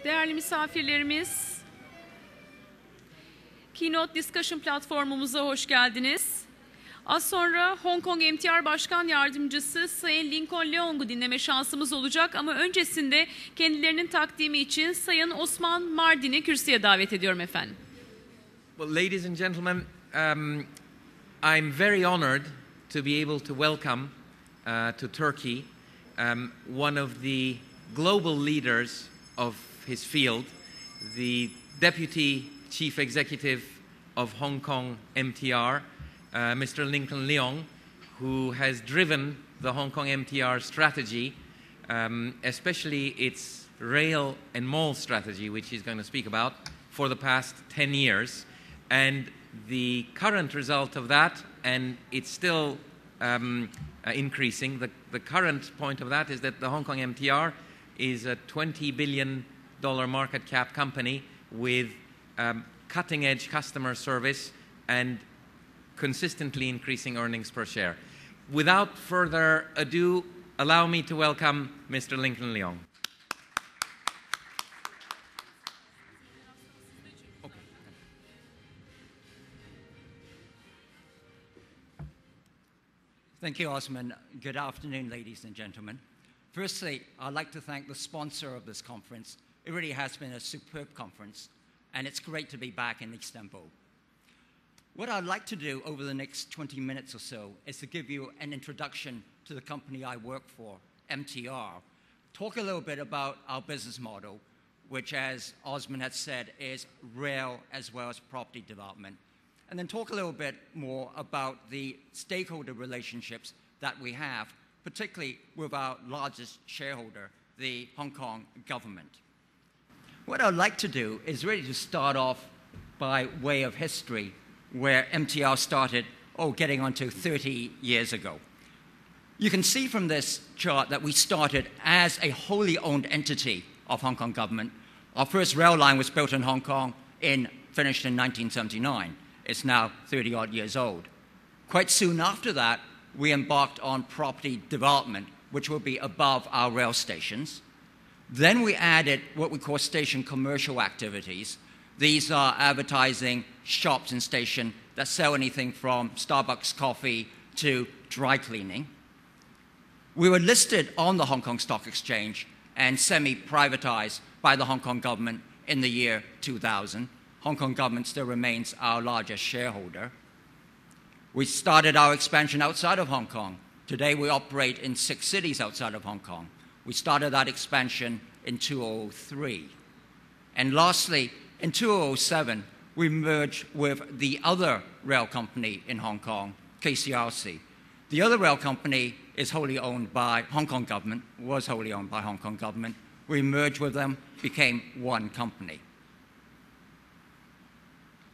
Değerli misafirlerimiz, Keynote Discussion platformumuza hoş geldiniz. Az sonra Hong Kong MTR Başkan Yardımcısı Sayın Leong'u dinleme şansımız olacak ama öncesinde kendilerinin takdimi için Sayın Osman Mardin'i kürsüye davet ediyorum efendim. Well, ladies and gentlemen, I'm very honored to be able to welcome to Turkey one of the global leaders of his field, the Deputy Chief Executive of Hong Kong MTR, Mr. Leong, who has driven the Hong Kong MTR strategy, especially its rail and mall strategy, which he's going to speak about, for the past 10 years. And the current result of that, and it's still increasing, the current point of that is that the Hong Kong MTR is a $20 billion market cap company with cutting-edge customer service and consistently increasing earnings per share. Without further ado, allow me to welcome Mr. Leong. Thank you, Osman. Good afternoon, ladies and gentlemen. Firstly, I'd like to thank the sponsor of this conference. It really has been a superb conference, and it's great to be back in Istanbul. What I'd like to do over the next 20 minutes or so is to give you an introduction to the company I work for, MTR, talk a little bit about our business model, which, as Osman had said, is rail as well as property development, and then talk a little bit more about the stakeholder relationships that we have, particularly with our largest shareholder, the Hong Kong government. What I'd like to do is really to start off by way of history, where MTR started, getting on to 30 years ago. You can see from this chart that we started as a wholly owned entity of Hong Kong government. Our first rail line was built in Hong Kong, finished in 1979. It's now 30-odd years old. Quite soon after that, we embarked on property development, which will be above our rail stations. Then we added what we call station commercial activities. These are advertising shops and stations that sell anything from Starbucks coffee to dry cleaning. We were listed on the Hong Kong Stock Exchange and semi-privatized by the Hong Kong government in the year 2000. Hong Kong government still remains our largest shareholder. We started our expansion outside of Hong Kong. Today we operate in 6 cities outside of Hong Kong. We started that expansion in 2003. And lastly, in 2007, we merged with the other rail company in Hong Kong, KCRC. The other rail company is wholly owned by Hong Kong government, was wholly owned by Hong Kong government. We merged with them, became one company.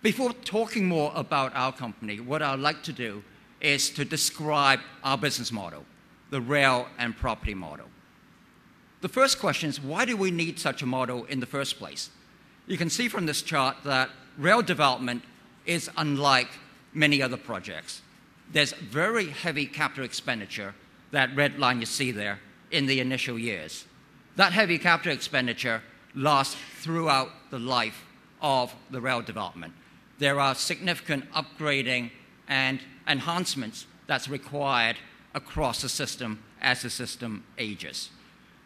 Before talking more about our company, what I'd like to do is to describe our business model, the rail and property model. The first question is, why do we need such a model in the first place? You can see from this chart that rail development is unlike many other projects. There's very heavy capital expenditure, that red line you see there, in the initial years. That heavy capital expenditure lasts throughout the life of the rail development. There are significant upgrading and enhancements that's required across the system as the system ages.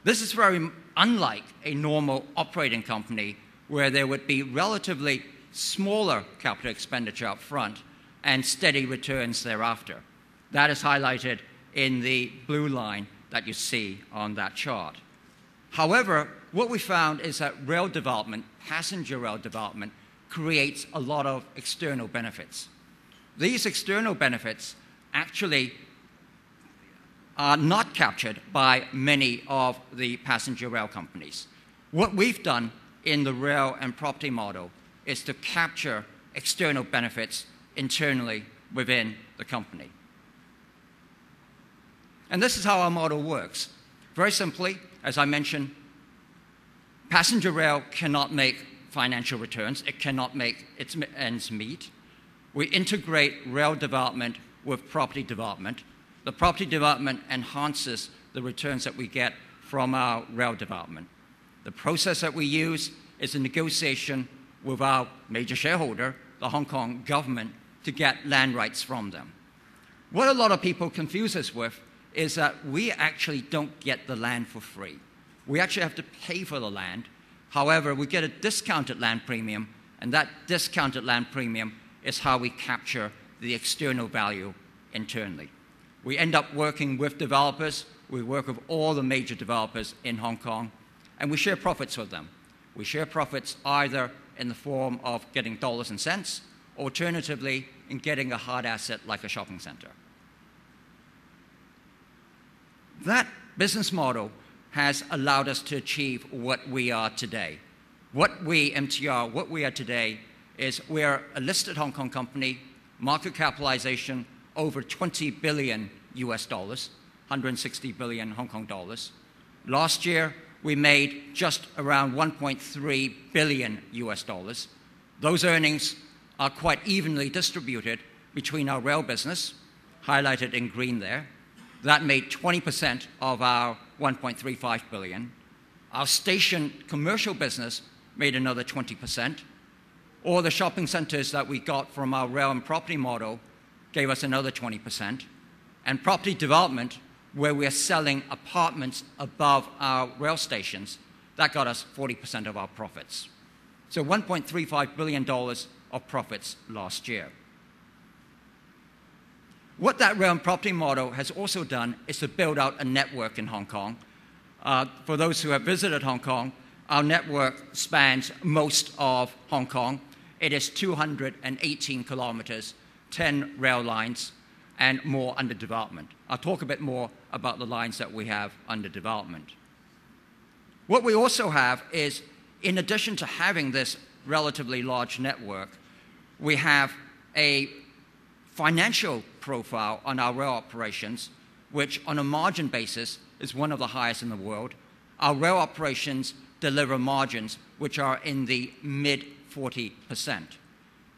This is very unlike a normal operating company where there would be relatively smaller capital expenditure up front and steady returns thereafter. That is highlighted in the blue line that you see on that chart. However, what we found is that rail development, passenger rail development, creates a lot of external benefits. These external benefits actually are not captured by many of the passenger rail companies. What we've done in the rail and property model is to capture external benefits internally within the company. And this is how our model works. Very simply, as I mentioned, passenger rail cannot make financial returns. It cannot make its ends meet. We integrate rail development with property development. The property development enhances the returns that we get from our rail development. The process that we use is a negotiation with our major shareholder, the Hong Kong government, to get land rights from them. What a lot of people confuse us with is that we actually don't get the land for free. We actually have to pay for the land. However, we get a discounted land premium, and that discounted land premium is how we capture the external value internally. We end up working with developers. We work with all the major developers in Hong Kong, and we share profits with them. We share profits either in the form of getting dollars and cents, alternatively in getting a hard asset like a shopping center. That business model has allowed us to achieve what we are today. What we, MTR, what we are today is we're a listed Hong Kong company, market capitalization over 20 billion US dollars, 160 billion Hong Kong dollars. Last year, we made just around 1.3 billion US dollars. Those earnings are quite evenly distributed between our rail business, highlighted in green there. That made 20% of our 1.35 billion. Our station commercial business made another 20%. All the shopping centers that we got from our rail and property model gave us another 20%. And property development, where we are selling apartments above our rail stations, that got us 40% of our profits. So $1.35 billion of profits last year. What that rail and property model has also done is to build out a network in Hong Kong. For those who have visited Hong Kong, our network spans most of Hong Kong. It is 218 kilometers, 10 rail lines, and more under development. I'll talk a bit more about the lines that we have under development. What we also have is, in addition to having this relatively large network, we have a financial profile on our rail operations, which on a margin basis is one of the highest in the world. Our rail operations deliver margins which are in the mid-40%.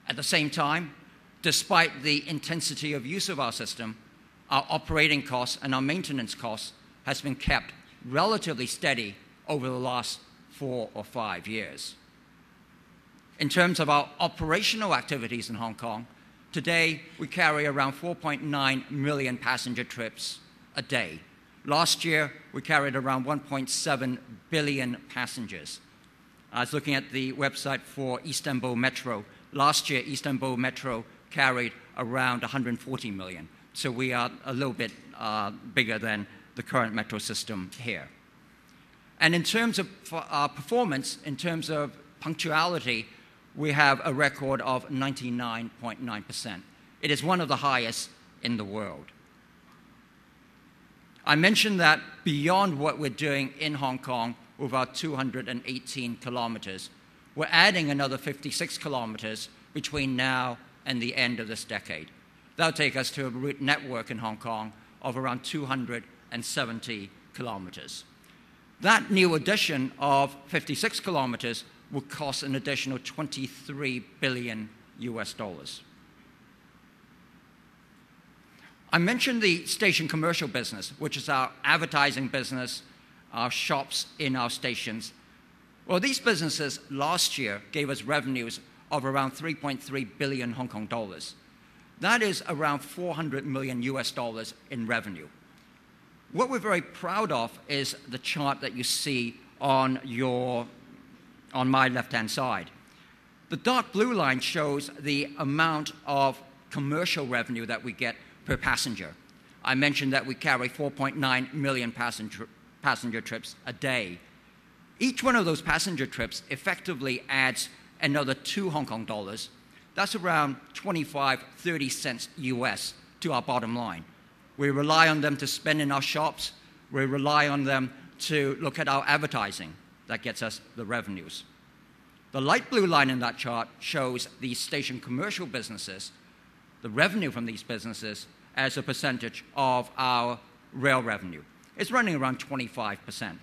At the same time, despite the intensity of use of our system, our operating costs and our maintenance costs has been kept relatively steady over the last 4 or 5 years. In terms of our operational activities in Hong Kong, today we carry around 4.9 million passenger trips a day. Last year, we carried around 1.7 billion passengers. I was looking at the website for Istanbul Metro. Last year, Istanbul Metro carried around 140 million. So we are a little bit bigger than the current metro system here. And in terms of performance, in terms of punctuality, we have a record of 99.9%. It is one of the highest in the world. I mentioned that beyond what we're doing in Hong Kong with our 218 kilometers, we're adding another 56 kilometers between now and the end of this decade. That'll take us to a route network in Hong Kong of around 270 kilometers. That new addition of 56 kilometers will cost an additional 23 billion US dollars. I mentioned the station commercial business, which is our advertising business, our shops in our stations. Well, these businesses last year gave us revenues of around 3.3 billion Hong Kong dollars. That is around 400 million US dollars in revenue. What we're very proud of is the chart that you see on my left-hand side. The dark blue line shows the amount of commercial revenue that we get per passenger. I mentioned that we carry 4.9 million passenger trips a day. Each one of those passenger trips effectively adds another 2 Hong Kong dollars. That's around 25-30 cents US to our bottom line. We rely on them to spend in our shops. We rely on them to look at our advertising. That gets us the revenues. The light blue line in that chart shows the station commercial businesses, the revenue from these businesses as a percentage of our rail revenue. It's running around 25%.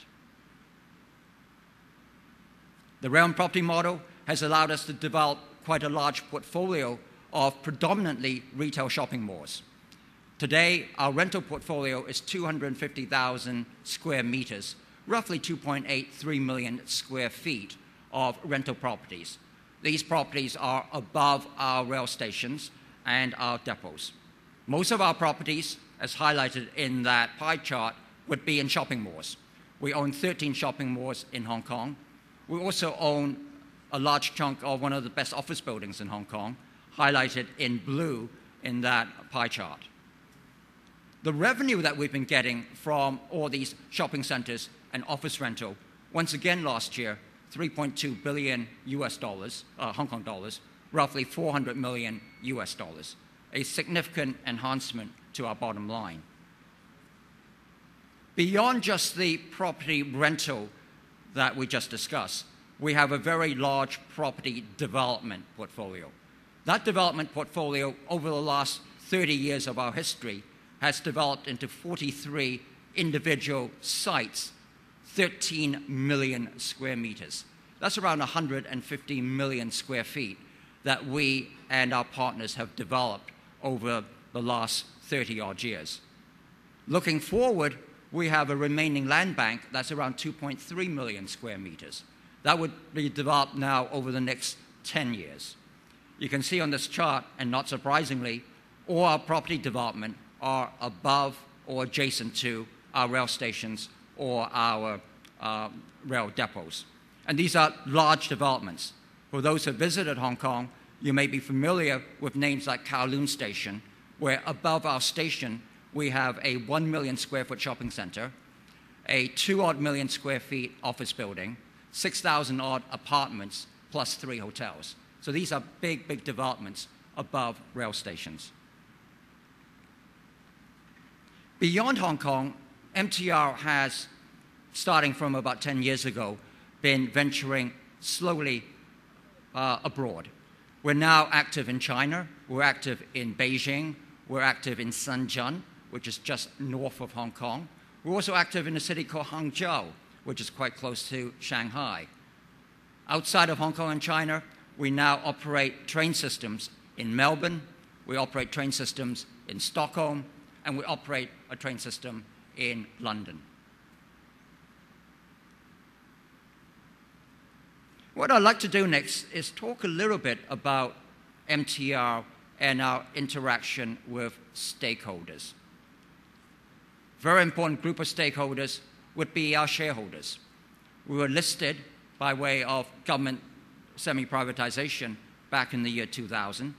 The rail and property model has allowed us to develop quite a large portfolio of predominantly retail shopping malls. Today, our rental portfolio is 250,000 square meters, roughly 2.83 million square feet of rental properties. These properties are above our rail stations and our depots. Most of our properties, as highlighted in that pie chart, would be in shopping malls. We own 13 shopping malls in Hong Kong. We also own a large chunk of one of the best office buildings in Hong Kong, highlighted in blue in that pie chart. The revenue that we've been getting from all these shopping centers and office rental, once again last year, 3.2 billion US dollars, Hong Kong dollars, roughly 400 million US dollars, a significant enhancement to our bottom line. Beyond just the property rental that we just discussed, we have a very large property development portfolio. That development portfolio over the last 30 years of our history has developed into 43 individual sites, 13 million square meters. That's around 150 million square feet that we and our partners have developed over the last 30-odd years. Looking forward, we have a remaining land bank that's around 2.3 million square meters. That would be developed now over the next 10 years. You can see on this chart, and not surprisingly, all our property development are above or adjacent to our rail stations or our rail depots. And these are large developments. For those who have visited Hong Kong, you may be familiar with names like Kowloon Station, where above our station we have a 1 million square foot shopping center, a 2-odd million square feet office building, 6,000 odd apartments, plus 3 hotels. So these are big, big developments above rail stations. Beyond Hong Kong, MTR has, starting from about 10 years ago, been venturing slowly abroad. We're now active in China, we're active in Beijing, we're active in Shenzhen, which is just north of Hong Kong. We're also active in a city called Hangzhou, which is quite close to Shanghai. Outside of Hong Kong and China, we now operate train systems in Melbourne, we operate train systems in Stockholm, and we operate a train system in London. What I'd like to do next is talk a little bit about MTR and our interaction with stakeholders. Very important group of stakeholders would be our shareholders. We were listed by way of government semi-privatization back in the year 2000.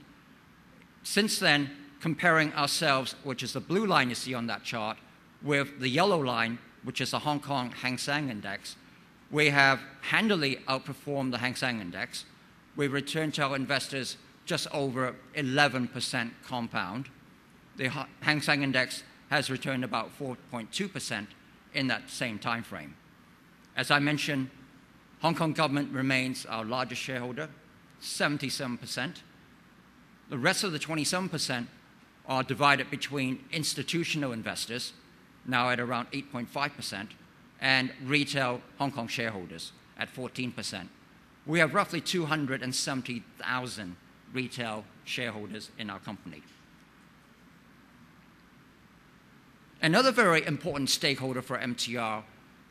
Since then, comparing ourselves, which is the blue line you see on that chart, with the yellow line, which is the Hong Kong Hang Seng Index, we have handily outperformed the Hang Seng Index. We've returned to our investors just over 11% compound. The Hang Seng Index has returned about 4.2% in that same time frame. As I mentioned, Hong Kong government remains our largest shareholder, 77%. The rest of the 27% are divided between institutional investors, now at around 8.5%, and retail Hong Kong shareholders at 14%. We have roughly 270,000 retail shareholders in our company. Another very important stakeholder for MTR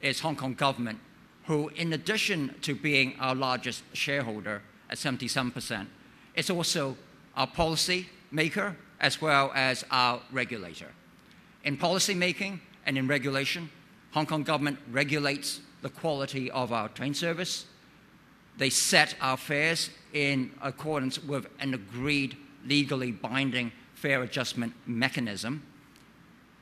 is Hong Kong government, who, in addition to being our largest shareholder at 77%, is also our policy maker as well as our regulator. In policy making and in regulation, Hong Kong government regulates the quality of our train service. They set our fares in accordance with an agreed legally binding fare adjustment mechanism.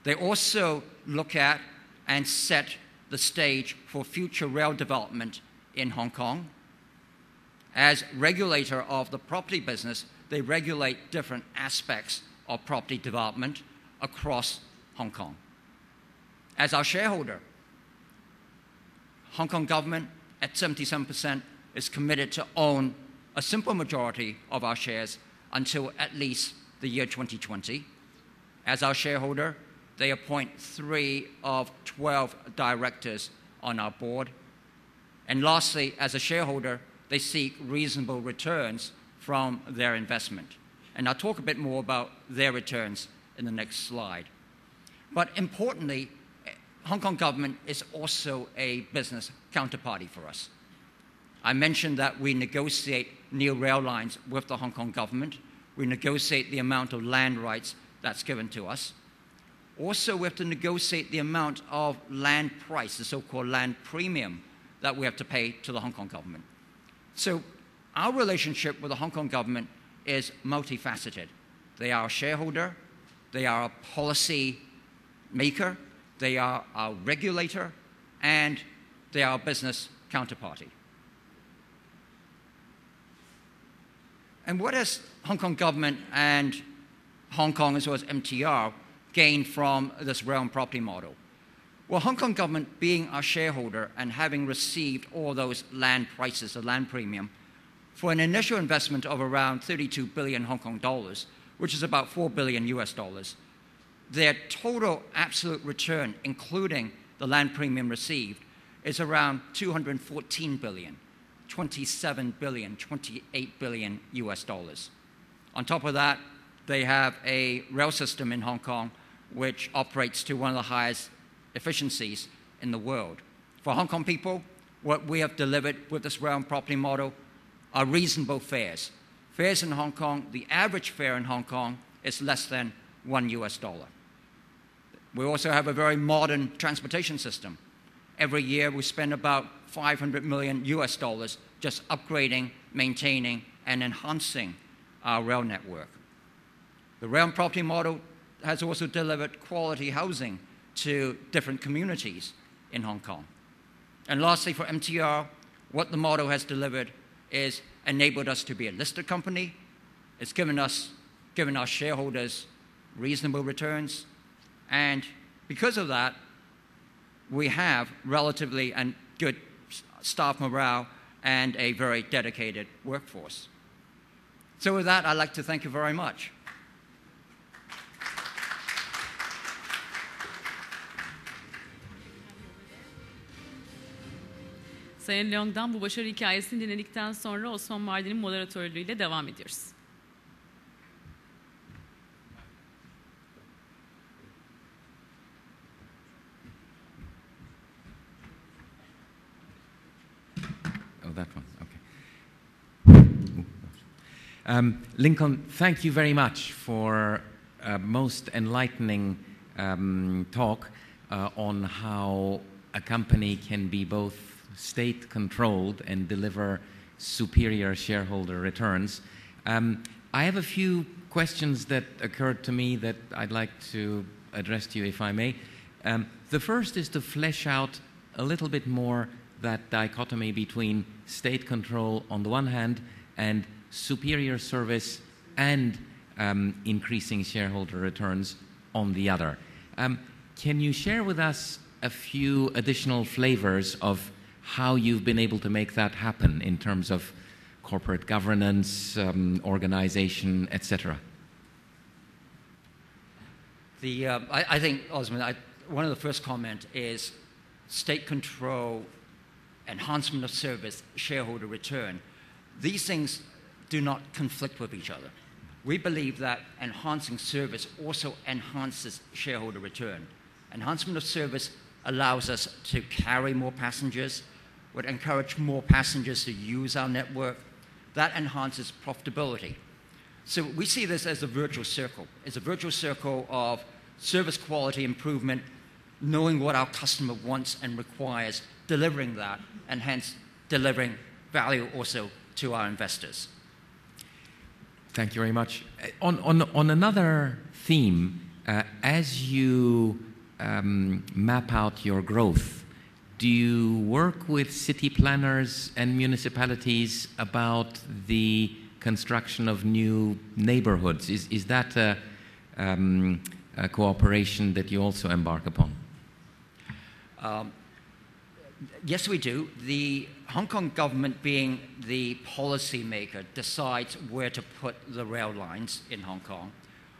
They also look at and set the stage for future rail development in Hong Kong. As regulator of the property business, they regulate different aspects of property development across Hong Kong. As our shareholder, Hong Kong government at 77% is committed to own a simple majority of our shares until at least the year 2020. As our shareholder, they appoint 3 of 12 directors on our board. And lastly, as a shareholder, they seek reasonable returns from their investment. And I'll talk a bit more about their returns in the next slide. But importantly, Hong Kong government is also a business counterparty for us. I mentioned that we negotiate new rail lines with the Hong Kong government. We negotiate the amount of land rights that's given to us. Also, we have to negotiate the amount of land price, the so-called land premium, that we have to pay to the Hong Kong government. So our relationship with the Hong Kong government is multifaceted. They are a shareholder, they are a policy maker, they are our regulator, and they are a business counterparty. And what has Hong Kong government and Hong Kong as well as MTR gained from this realm property model? Well, Hong Kong government being our shareholder and having received all those land prices, the land premium, for an initial investment of around 32 billion Hong Kong dollars, which is about 4 billion US dollars, their total absolute return, including the land premium received, is around 214 billion, 27 billion, 28 billion US dollars. On top of that, they have a rail system in Hong Kong which operates to one of the highest efficiencies in the world. For Hong Kong people, what we have delivered with this realm property model are reasonable fares. Fares in Hong Kong, the average fare in Hong Kong is less than $1 US. We also have a very modern transportation system. Every year we spend about 500 million US dollars just upgrading, maintaining, and enhancing our rail network. The realm property model has also delivered quality housing to different communities in Hong Kong. And lastly, for MTR, what the model has delivered is enabled us to be a listed company. It's given our shareholders reasonable returns. And because of that, we have relatively and good staff morale and a very dedicated workforce. So with that, I'd like to thank you very much. Sayın Leong'dan bu başarı hikayesini dinledikten sonra Osman Mardin'in moderatörlüğüyle devam ediyoruz. Oh, that one. Okay. Lincoln, thank you very much for a most enlightening talk on how a company can be both state-controlled and deliver superior shareholder returns. I have a few questions that occurred to me that I'd like to address to you, if I may. The first is to flesh out a little bit more that dichotomy between state control on the one hand and superior service and increasing shareholder returns on the other. Can you share with us a few additional flavors of how you've been able to make that happen in terms of corporate governance, organization, etc.? I think, Osman, one of the first comments is state control, enhancement of service, shareholder return. These things do not conflict with each other. We believe that enhancing service also enhances shareholder return. Enhancement of service allows us to carry more passengers, would encourage more passengers to use our network. That enhances profitability. So we see this as a virtuous circle. It's a virtuous circle of service quality improvement, knowing what our customer wants and requires, delivering that, and hence delivering value also to our investors. Thank you very much. On another theme, as you map out your growth, do you work with city planners and municipalities about the construction of new neighborhoods? Is that a cooperation that you also embark upon? Yes, we do. The Hong Kong government, being the policy maker, decides where to put the rail lines in Hong Kong.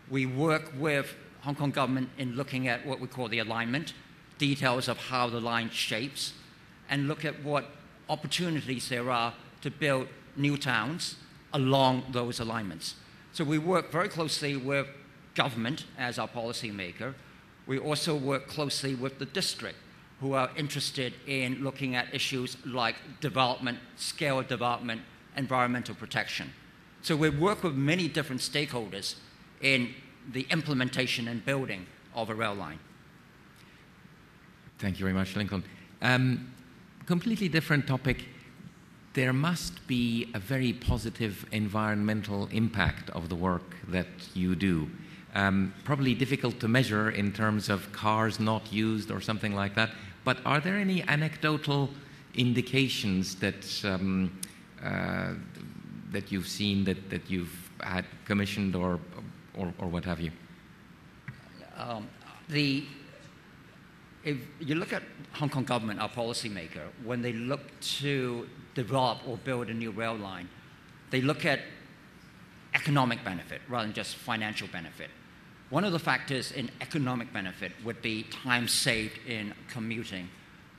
We work with Hong Kong government in looking at what we call the alignment, details of how the line shapes, and look at what opportunities there are to build new towns along those alignments. So we work very closely with government as our policy maker. We also work closely with the district, who are interested in looking at issues like development, scale of development, environmental protection. So we work with many different stakeholders in the implementation and building of a rail line. Thank you very much, Lincoln. Completely different topic. There must be a very positive environmental impact of the work that you do. Probably difficult to measure in terms of cars not used or something like that, but are there any anecdotal indications that that you've seen, that you've had commissioned or what have you? If you look at Hong Kong government, our policymaker, when they look to develop or build a new rail line, they look at economic benefit rather than just financial benefit. One of the factors in economic benefit would be time saved in commuting.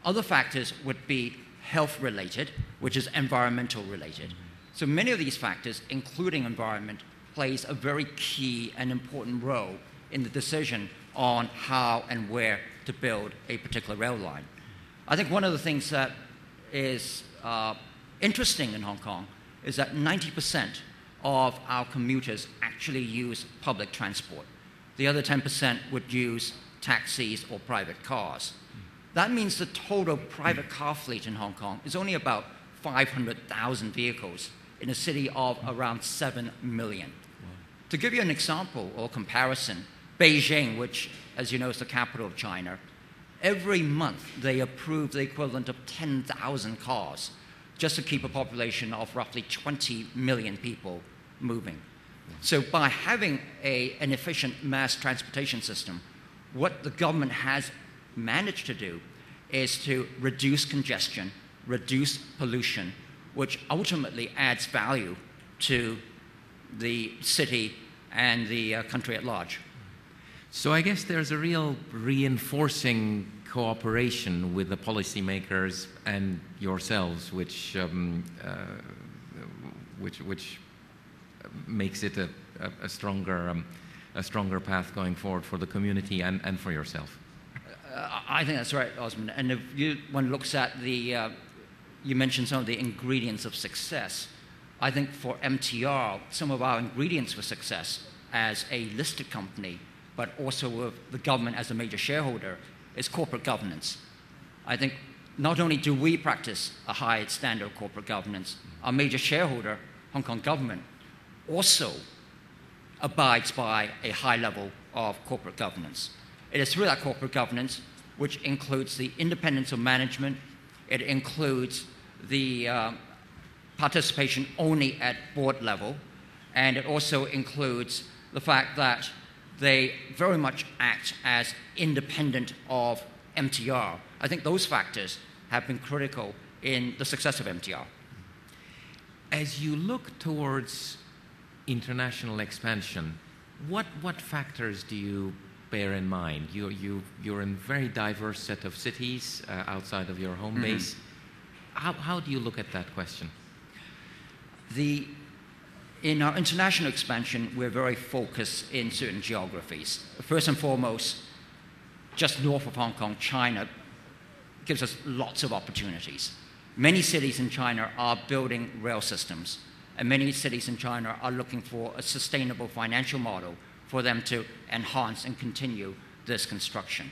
Other factors would be health related, which is environmental related. So many of these factors, including environment, plays a very key and important role in the decision on how and where to build a particular rail line. I think one of the things that is interesting in Hong Kong is that 90% of our commuters actually use public transport. The other 10% would use taxis or private cars. That means the total private car fleet in Hong Kong is only about 500,000 vehicles in a city of around 7 million. Wow. To give you an example or comparison, Beijing, which, as you know, is the capital of China, every month they approve the equivalent of 10,000 cars just to keep a population of roughly 20 million people moving. So by having an efficient mass transportation system, what the government has managed to do is to reduce congestion, reduce pollution, which ultimately adds value to the city and the country at large. So I guess there's a real reinforcing cooperation with the policymakers and yourselves, which makes it a stronger path going forward for the community and for yourself. I think that's right, Osman. And if one looks at you mentioned some of the ingredients of success. I think for MTR, some of our ingredients for success as a listed company, but also with the government as a major shareholder, is corporate governance. I think not only do we practice a high standard of corporate governance, our major shareholder, Hong Kong government, also abides by a high level of corporate governance. It is through that corporate governance, which includes the independence of management, it includes the participation only at board level, and it also includes the fact that they very much act as independent of MTR. I think those factors have been critical in the success of MTR. As you look towards international expansion, what factors do you bear in mind? You're in a very diverse set of cities outside of your home base. How do you look at that question? In our international expansion, we're very focused in certain geographies. First and foremost, just north of Hong Kong, China gives us lots of opportunities. Many cities in China are building rail systems, and many cities in China are looking for a sustainable financial model for them to enhance and continue this construction.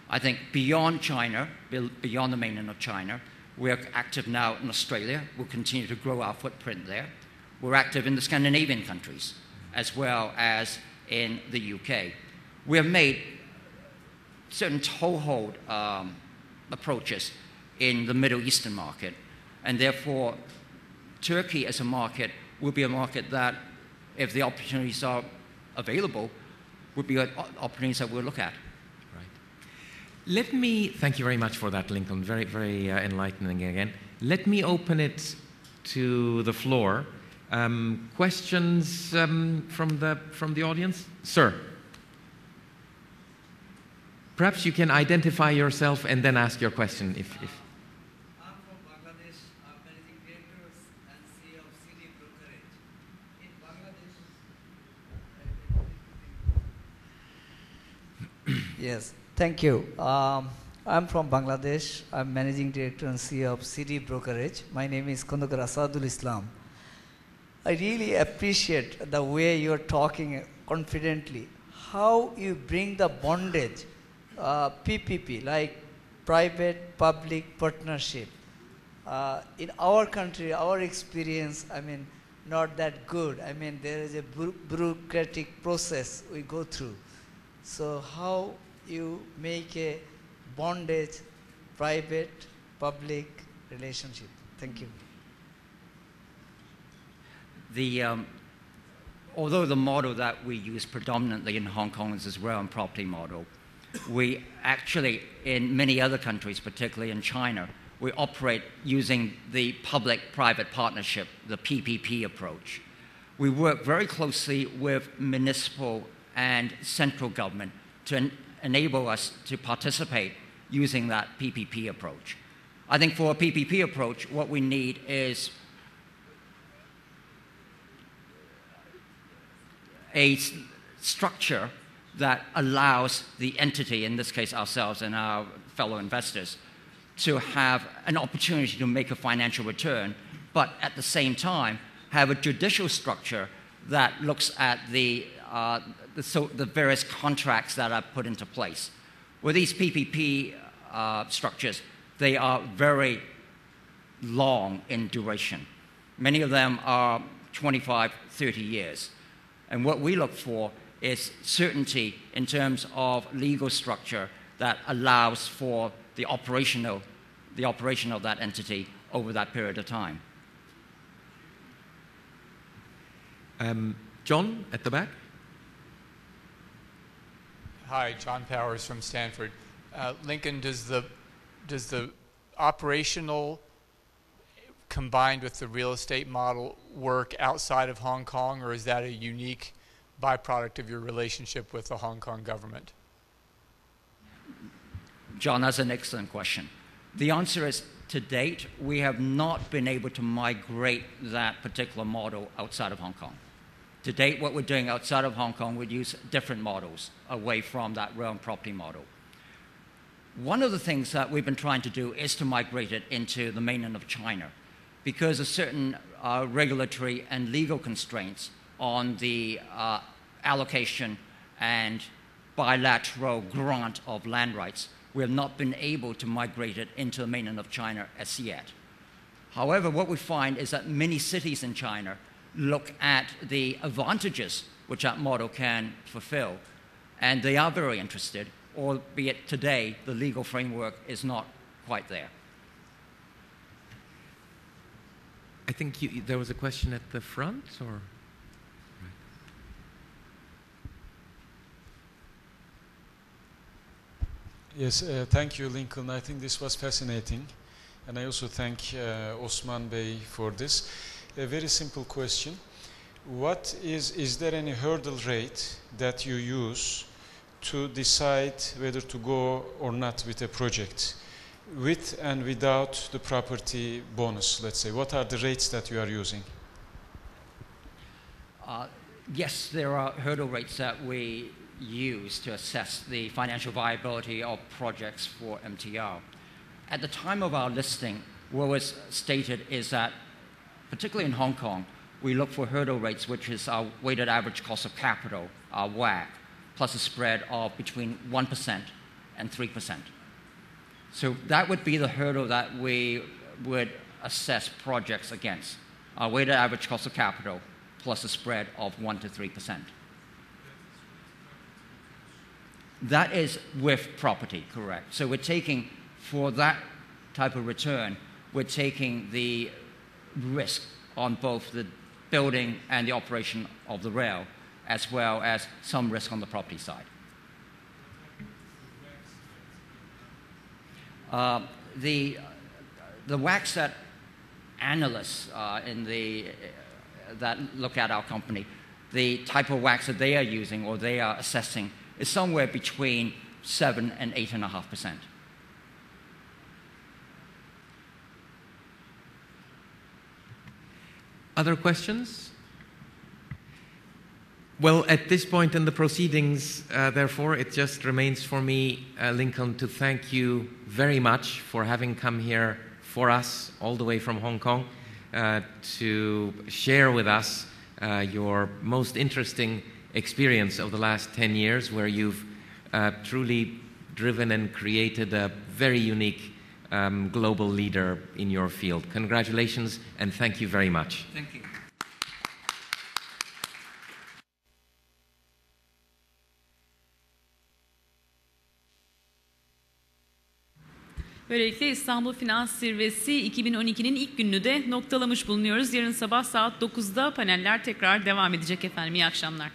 I think beyond China, beyond the mainland of China, we're active now in Australia. We'll continue to grow our footprint there. We're active in the Scandinavian countries, as well as in the UK. We have made certain toehold approaches in the Middle Eastern market, and therefore Turkey as a market will be a market that, if the opportunities are available, would be opportunities that we'll look at. Right. Thank you very much for that, Lincoln. Very, very enlightening again. Let me open it to the floor. Questions from the audience? Sir. Perhaps you can identify yourself and then ask your question. If I'm from Bangladesh. I'm managing director and CEO of CD Brokerage. In Bangladesh, Yes, thank you. I'm from Bangladesh. I'm Managing Director and CEO of City Brokerage. My name is Kondokar Asadul Islam. I really appreciate the way you're talking confidently. How you bring the bondage, PPP, like private-public partnership. In our country, our experience, I mean, not that good. I mean, there is a bureaucratic process we go through. So how you make a bondage, private-public relationship? Thank you. Although the model that we use predominantly in Hong Kong is this realm property model, we actually, in many other countries, particularly in China, we operate using the public-private partnership, the PPP approach. We work very closely with municipal and central government to enable us to participate using that PPP approach. I think for a PPP approach, what we need is a structure that allows the entity, in this case ourselves and our fellow investors, to have an opportunity to make a financial return, but at the same time have a judicial structure that looks at the various contracts that are put into place. With these PPP structures, they are very long in duration. Many of them are 25, 30 years. And what we look for is certainty in terms of legal structure that allows for the operation of that entity over that period of time. John, at the back. Hi, John Powers from Stanford. Lincoln, does the operational combined with the real estate model work outside of Hong Kong, or is that a unique byproduct of your relationship with the Hong Kong government? John, that's an excellent question. The answer is, to date, we have not been able to migrate that particular model outside of Hong Kong. To date, what we're doing outside of Hong Kong would use different models away from that realm property model. One of the things that we've been trying to do is to migrate it into the mainland of China, because of certain regulatory and legal constraints on the allocation and bilateral grant of land rights. We have not been able to migrate it into the mainland of China as yet. However, what we find is that many cities in China look at the advantages which that model can fulfill, and they are very interested, albeit today the legal framework is not quite there. I think there was a question at the front, or? Yes, thank you, Lincoln. I think this was fascinating. And I also thank Osman Bey for this. A very simple question. Is there any hurdle rate that you use to decide whether to go or not with a project, with and without the property bonus, let's say? What are the rates that you are using? Yes, there are hurdle rates that we use to assess the financial viability of projects for MTR. At the time of our listing, what was stated is that, particularly in Hong Kong, we look for hurdle rates, which is our weighted average cost of capital, our WACC, plus a spread of between 1% and 3%. So that would be the hurdle that we would assess projects against, our weighted average cost of capital plus a spread of 1 to 3%. That is with property, correct. So we're taking, for that type of return, we're taking the risk on both the building and the operation of the rail, as well as some risk on the property side. The WACCs that analysts that look at our company, the type of WACCs that they are using or they are assessing is somewhere between 7 and 8.5%. Other questions? Well, at this point in the proceedings, therefore, it just remains for me, Lincoln, to thank you very much for having come here for us, all the way from Hong Kong, to share with us your most interesting experience of the last 10 years, where you've truly driven and created a very unique global leader in your field. Congratulations, and thank you very much. Thank you. Böylelikle İstanbul Finans Zirvesi 2012'nin ilk gününü de noktalamış bulunuyoruz. Yarın sabah saat 9'da paneller tekrar devam edecek efendim. İyi akşamlar.